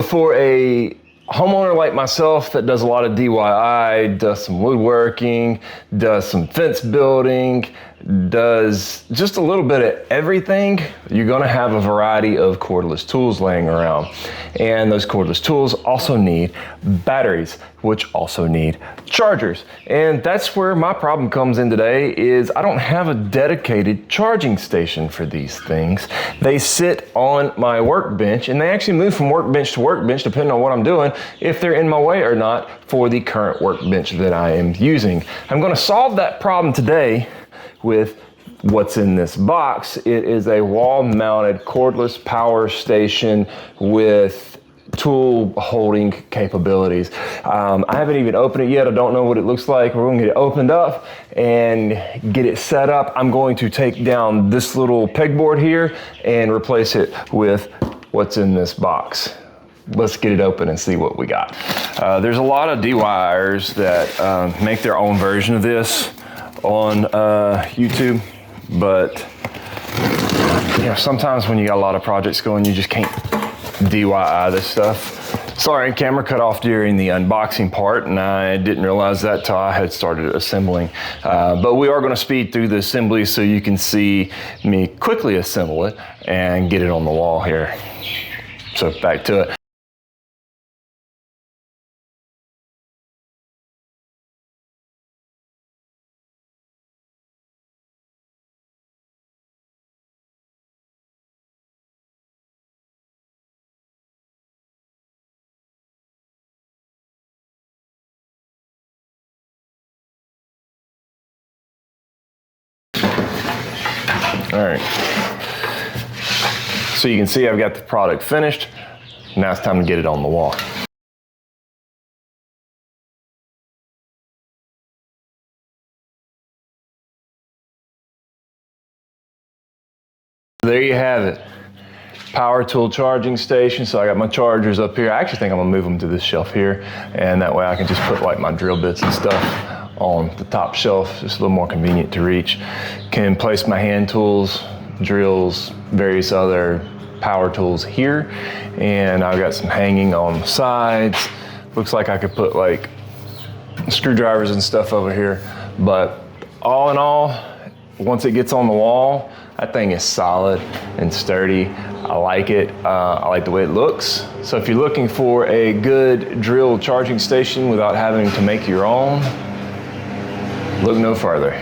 for a homeowner like myself that does a lot of DIY, does some woodworking, does some fence building, does just a little bit of everything, you're gonna have a variety of cordless tools laying around. And those cordless tools also need batteries, which also need chargers. And that's where my problem comes in today, is I don't have a dedicated charging station for these things. They sit on my workbench, and they actually move from workbench to workbench depending on what I'm doing, if they're in my way or not for the current workbench that I am using. I'm gonna solve that problem today with what's in this box. It is a wall-mounted cordless power station with tool holding capabilities. I haven't even opened it yet. I don't know what it looks like. We're gonna get it opened up and get it set up. I'm going to take down this little pegboard here and replace it with what's in this box. Let's get it open and see what we got. There's a lot of DIYers that make their own version of this on YouTube, but you know, sometimes when you got a lot of projects going, you just can't DIY this stuff. Sorry, camera cut off during the unboxing part, and I didn't realize that till I had started assembling. But we are going to speed through the assembly so you can see me quickly assemble it and get it on the wall here. So back to it. All right, so you can see I've got the product finished. Now it's time to get it on the wall. There you have it. Power tool charging station. So I got my chargers up here. I actually think I'm gonna move them to this shelf here, and that way I can just put like my drill bits and stuff on the top shelf, just a little more convenient to reach. Can place my hand tools, drills, various other power tools here. And I've got some hanging on the sides. Looks like I could put like screwdrivers and stuff over here. But all in all, once it gets on the wall, that thing is solid and sturdy. I like it. I like the way it looks. So if you're looking for a good drill charging station without having to make your own, look no further.